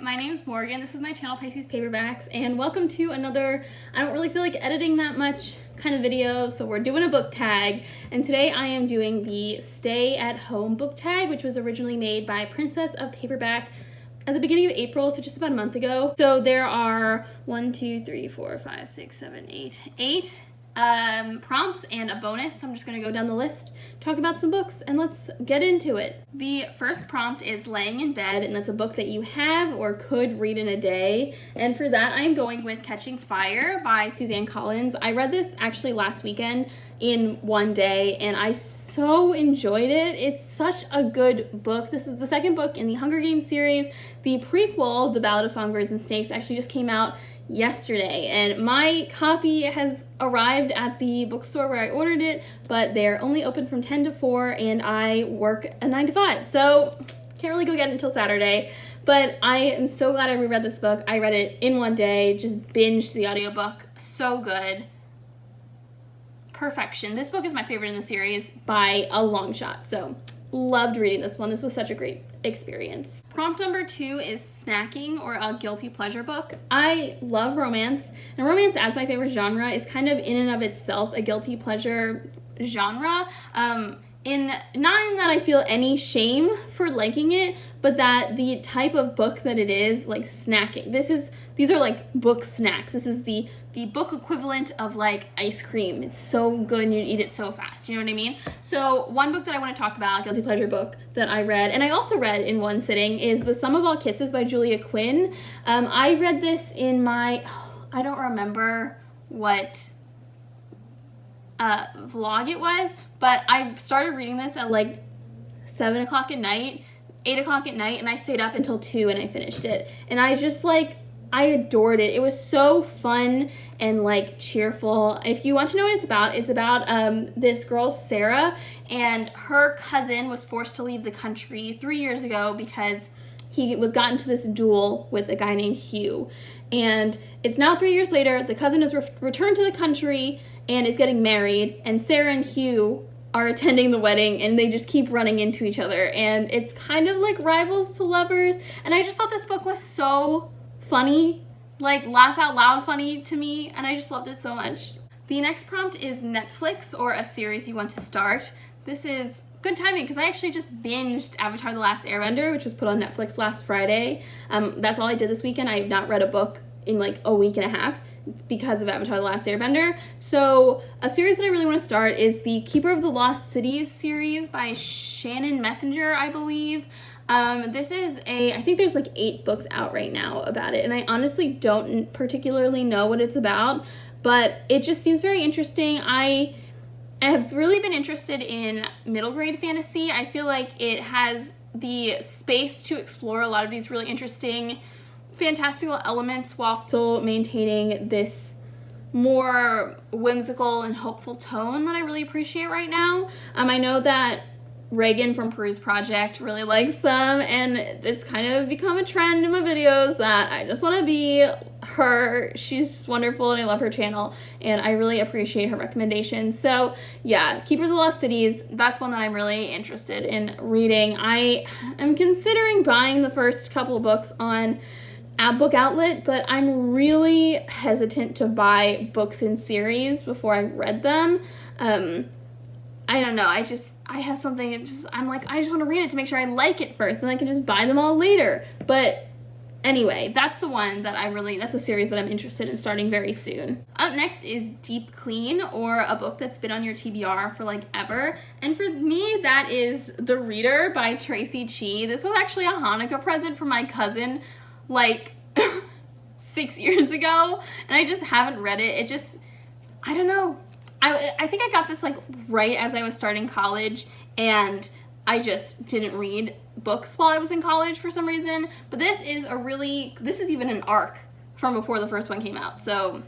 my name's Morgan. This is my channel, Pisces Paperbacks, and welcome to another, I don't really feel like editing that much kind of video, so we're doing a book tag, and today I am doing the Stay at Home book tag, which was originally made by Princess of Paperback at the beginning of April, so just about a month ago. So there are 8 prompts and a bonus, so I'm just gonna go down the list, talk about some books, and let's get into it. The first prompt is laying in bed, and that's a book that you have or could read in a day, and for that I'm going with Catching Fire by Suzanne Collins. I read this actually last weekend in one day, and I so enjoyed it. It's such a good book. This is the second book in the Hunger Games series. The prequel, The Ballad of Songbirds and Snakes, actually just came out yesterday, and my copy has arrived at the bookstore where I ordered it, but they're only open from 10 to 4 and I work a 9 to 5, so can't really go get it until Saturday. But I am so glad I reread this book. I read it in one day, just binged the audiobook. So good. Perfection. This book is my favorite in the series by a long shot, so loved reading this one. This was such a great experience. Prompt number 2 is snacking or a guilty pleasure book. I love romance, and romance as my favorite genre is kind of in and of itself a guilty pleasure genre. Not in that I feel any shame for liking it, but that the type of book that it is, like snacking. These are like book snacks. This is the book equivalent of like ice cream. It's so good and you eat it so fast. You know what I mean? So one book that I want to talk about, guilty pleasure book that I read, and I also read in one sitting, is The Sum of All Kisses by Julia Quinn. I read this in my, I don't remember what vlog it was, but I started reading this at like 7 o'clock at night, 8 o'clock at night, and I stayed up until 2 and I finished it. And I just I adored it. It was so fun and like cheerful. If you want to know what it's about this girl, Sarah, and her cousin was forced to leave the country 3 years ago because he was got into this duel with a guy named Hugh. And it's now 3 years later, the cousin has returned to the country and is getting married, and Sarah and Hugh are attending the wedding, and they just keep running into each other, and it's kind of like rivals to lovers. And I just thought this book was so funny, like laugh out loud funny to me, and I just loved it so much. The next prompt is Netflix or a series you want to start. This is good timing because I actually just binged Avatar: The Last Airbender, which was put on Netflix last Friday. That's all I did this weekend. I have not read a book in like a week and a half because of Avatar: The Last Airbender. So a series that I really want to start is the Keeper of the Lost Cities series by Shannon Messenger, I believe. This is I think there's like 8 books out right now about it, and I honestly don't particularly know what it's about, but it just seems very interesting. I have really been interested in middle grade fantasy. I feel like it has the space to explore a lot of these really interesting fantastical elements while still maintaining this more whimsical and hopeful tone that I really appreciate right now. I know that Reagan from Peruse Project really likes them, and it's kind of become a trend in my videos that I just want to be her. She's just wonderful, and I love her channel, and I really appreciate her recommendations. So yeah, Keepers of the Lost Cities, that's one that I'm really interested in reading. I am considering buying the first couple of books on Book Outlet, but I'm really hesitant to buy books in series before I've read them. I don't know, I have something, I'm like, I just want to read it to make sure I like it first, and I can just buy them all later. But anyway, that's the one that that's a series that I'm interested in starting very soon. Up next is Deep Clean, or a book that's been on your TBR for like ever. And for me, that is The Reader by Traci Chee. This was actually a Hanukkah present from my cousin like 6 years ago, and I just haven't read it. I don't know. I think I got this like right as I was starting college, and I just didn't read books while I was in college for some reason. But this is even an arc from before the first one came out. So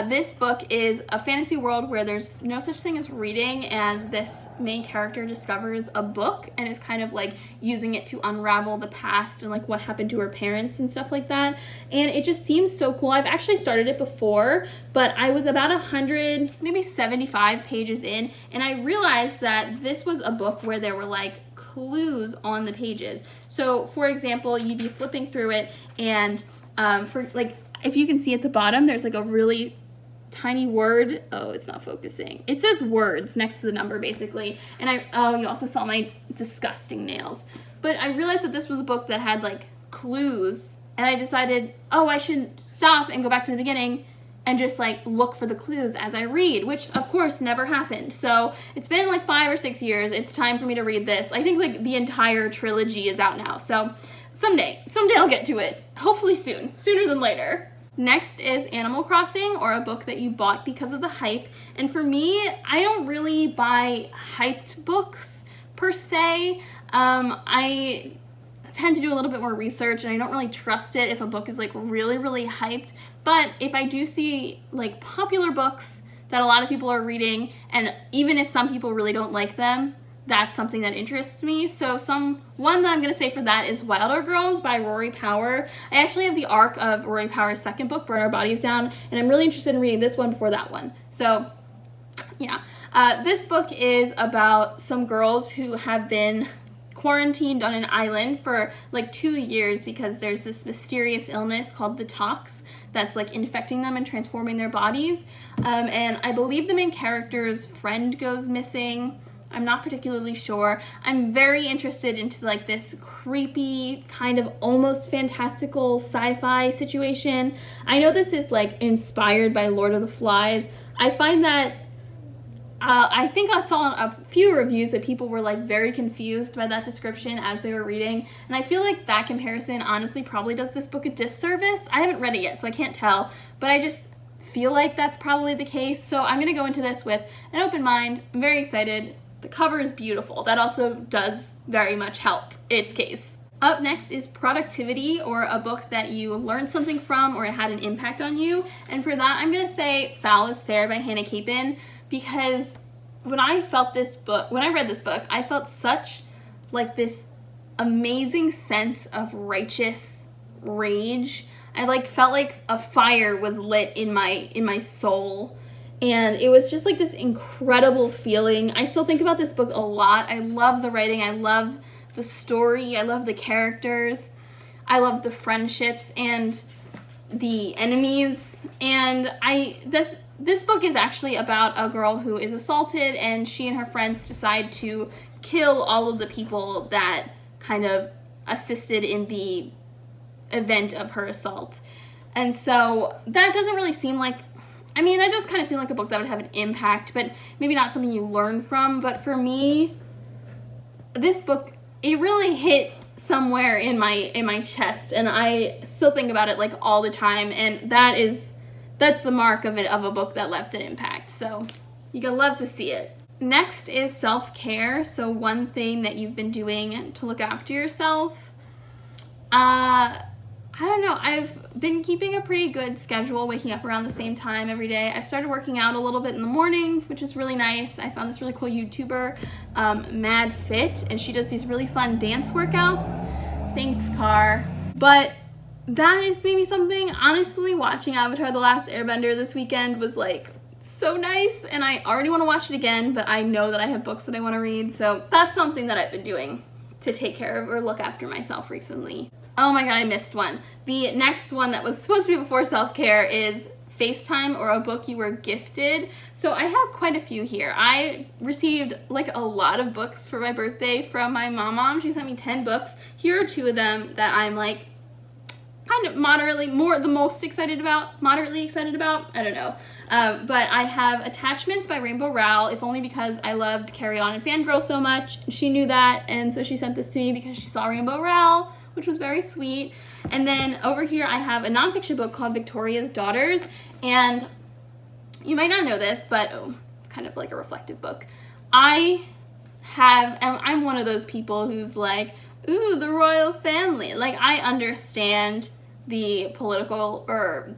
this book is a fantasy world where there's no such thing as reading, and this main character discovers a book and is kind of like using it to unravel the past and like what happened to her parents and stuff like that. And it just seems so cool. I've actually started it before, but I was about 100, maybe 75 pages in, and I realized that this was a book where there were like clues on the pages. So for example, you'd be flipping through it, and for like, if you can see at the bottom, there's like a really tiny word. Oh, it's not focusing. It says words next to the number, basically. And you also saw my disgusting nails. But I realized that this was a book that had like clues, and I decided, oh, I should stop and go back to the beginning and just like look for the clues as I read, which of course never happened. So it's been like 5 or 6 years. It's time for me to read this. I think like the entire trilogy is out now. So someday I'll get to it. Hopefully sooner than later. Next is Animal Crossing, or a book that you bought because of the hype. And for me, I don't really buy hyped books per se. I tend to do a little bit more research, and I don't really trust it if a book is like really, really hyped. But if I do see like popular books that a lot of people are reading, and even if some people really don't like them, that's something that interests me. So one that I'm going to say for that is Wilder Girls by Rory Power. I actually have the arc of Rory Power's second book, Burn Our Bodies Down, and I'm really interested in reading this one before that one. So yeah, this book is about some girls who have been quarantined on an island for like 2 years because there's this mysterious illness called the tox that's like infecting them and transforming their bodies. And I believe the main character's friend goes missing. I'm not particularly sure. I'm very interested into like this creepy kind of almost fantastical sci-fi situation. I know this is like inspired by Lord of the Flies. I find that I think I saw a few reviews that people were like very confused by that description as they were reading, and I feel like that comparison honestly probably does this book a disservice. I haven't read it yet, so I can't tell, but I just feel like that's probably the case. So I'm going to go into this with an open mind. I'm very excited. The cover is beautiful. That also does very much help its case. Up next is Productivity, or a book that you learned something from or it had an impact on you. And for that, I'm going to say Foul is Fair by Hannah Capin, because when I read this book, I felt such like this amazing sense of righteous rage. I like felt like a fire was lit in my soul. And it was just like this incredible feeling. I still think about this book a lot. I love the writing. I love the story. I love the characters. I love the friendships and the enemies. And this book is actually about a girl who is assaulted, and she and her friends decide to kill all of the people that kind of assisted in the event of her assault. And so that doesn't really seem like, that does kind of seem like a book that would have an impact, but maybe not something you learn from. But for me, this book, it really hit somewhere in my chest, and I still think about it like all the time, and that's the mark of a book that left an impact. So you can love to see it. Next is self-care. So one thing that you've been doing to look after yourself. I don't know. I've been keeping a pretty good schedule, waking up around the same time every day. I've started working out a little bit in the mornings, which is really nice. I found this really cool YouTuber, Mad Fit, and she does these really fun dance workouts. Thanks, Car. But that is maybe something. Honestly, watching Avatar: The Last Airbender this weekend was like so nice, and I already want to watch it again, but I know that I have books that I want to read, so that's something that I've been doing to take care of or look after myself recently. Oh my god, I missed one. The next one that was supposed to be before self-care is FaceTime, or a book you were gifted. So I have quite a few here. I received like a lot of books for my birthday from my mom. She sent me 10 books. Here are 2 of them that I'm like kind of moderately excited about. I don't know. But I have Attachments by Rainbow Rowell, if only because I loved Carry On and Fangirl so much. She knew that, and so she sent this to me because she saw Rainbow Rowell, which was very sweet. And then over here I have a nonfiction book called Victoria's Daughters, and you might not know this, but it's kind of like a reflective book. I'm one of those people who's like, ooh, the royal family. Like, I understand the political or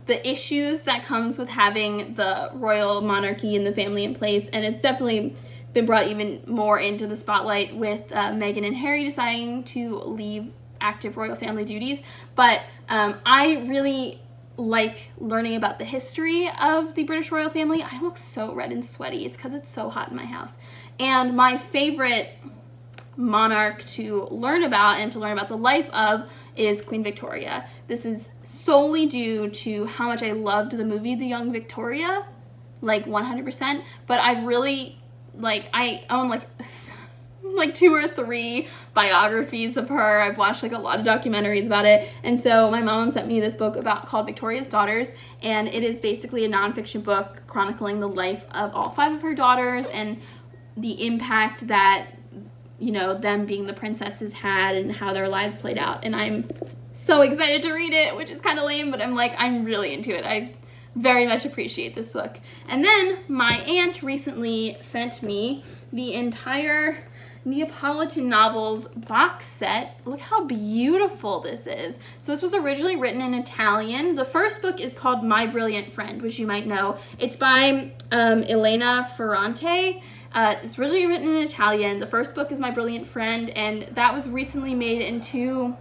the issues that comes with having the royal monarchy and the family in place, and it's definitely been brought even more into the spotlight with Meghan and Harry deciding to leave active royal family duties. But I really like learning about the history of the British royal family. I look so red and sweaty. It's because it's so hot in my house. And my favorite monarch to learn about and to learn about the life of is Queen Victoria. This is solely due to how much I loved the movie The Young Victoria, like 100%, but I've really, like, I own like 2 or 3 biographies of her. I've watched like a lot of documentaries about it, and so my mom sent me this book called Victoria's Daughters, and it is basically a nonfiction book chronicling the life of all 5 of her daughters and the impact that, you know, them being the princesses had and how their lives played out. And I'm so excited to read it, which is kind of lame, but I'm really into it. I very much appreciate this book. And then my aunt recently sent me the entire Neopolitan novels box set. Look how beautiful this is. So this was originally written in Italian. The first book is called My Brilliant Friend, which you might know. It's by Elena Ferrante. It's originally written in Italian. The first book is My Brilliant Friend, and that was recently made into,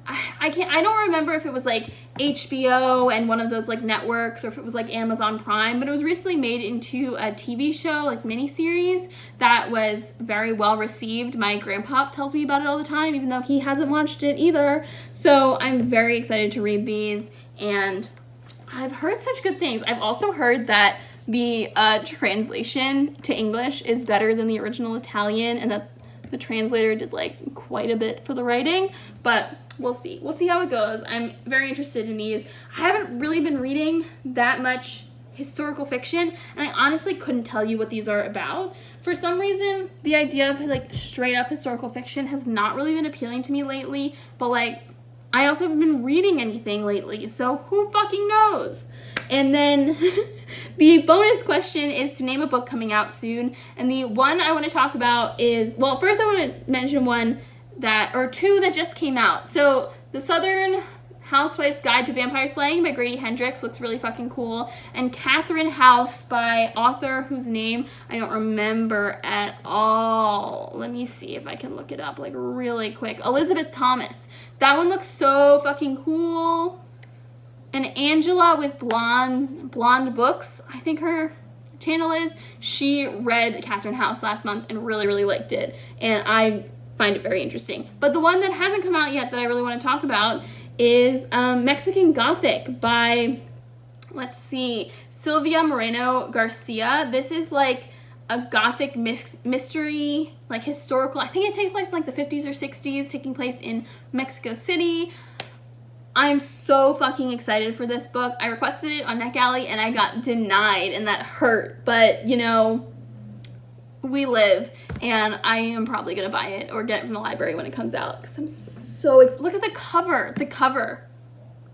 I don't remember if it was like HBO and one of those like networks, or if it was like Amazon Prime, but it was recently made into a TV show, like miniseries, that was very well received. My grandpa tells me about it all the time, even though he hasn't watched it either. So I'm very excited to read these, and I've heard such good things. I've also heard that the translation to English is better than the original Italian, and that the translator did like quite a bit for the writing, but we'll see. We'll see how it goes. I'm very interested in these. I haven't really been reading that much historical fiction, and I honestly couldn't tell you what these are about. For some reason, the idea of like straight up historical fiction has not really been appealing to me lately, but like I also haven't been reading anything lately, so who fucking knows? And then the bonus question is to name a book coming out soon. And the one I want to talk about is, well, first I want to mention two that just came out. So The Southern Housewife's Guide to Vampire Slaying by Grady Hendrix looks really fucking cool. And Catherine House by author whose name I don't remember at all. Let me see if I can look it up like really quick. Elisabeth Thomas. That one looks so fucking cool. And Angela with Blonde Books, I think her channel is, she read Catherine House last month and really, really liked it. And I find it very interesting. But the one that hasn't come out yet that I really want to talk about is Mexican Gothic by, let's see, Silvia Moreno-Garcia. This is like a Gothic mystery, like historical. I think it takes place in like the 50s or 60s, taking place in Mexico City. I'm so fucking excited for this book. I requested it on NetGalley and I got denied, and that hurt. But, you know, we live, and I am probably going to buy it or get it from the library when it comes out, because I'm so look at the cover. The cover.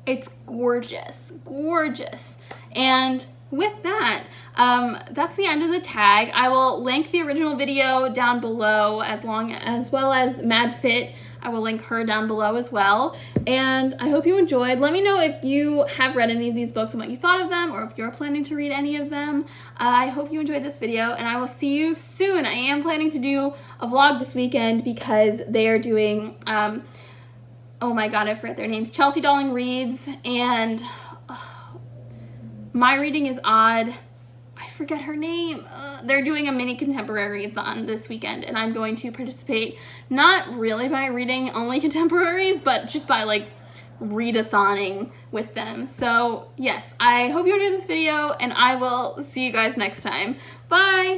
It's gorgeous. Gorgeous. And with that, that's the end of the tag. I will link the original video down below, as well as Mad Fit. I will link her down below as well. And I hope you enjoyed. Let me know if you have read any of these books and what you thought of them, or if you're planning to read any of them. I hope you enjoyed this video, and I will see you soon. I am planning to do a vlog this weekend because they are doing, oh my god, I forget their names. Chelsea Darling Reads and My Reading is Odd. I forget her name. They're doing a mini contemporary-a-thon this weekend, and I'm going to participate, not really by reading only contemporaries, but just by like read-a-thoning with them. So yes, I hope you enjoyed this video, and I will see you guys next time. Bye!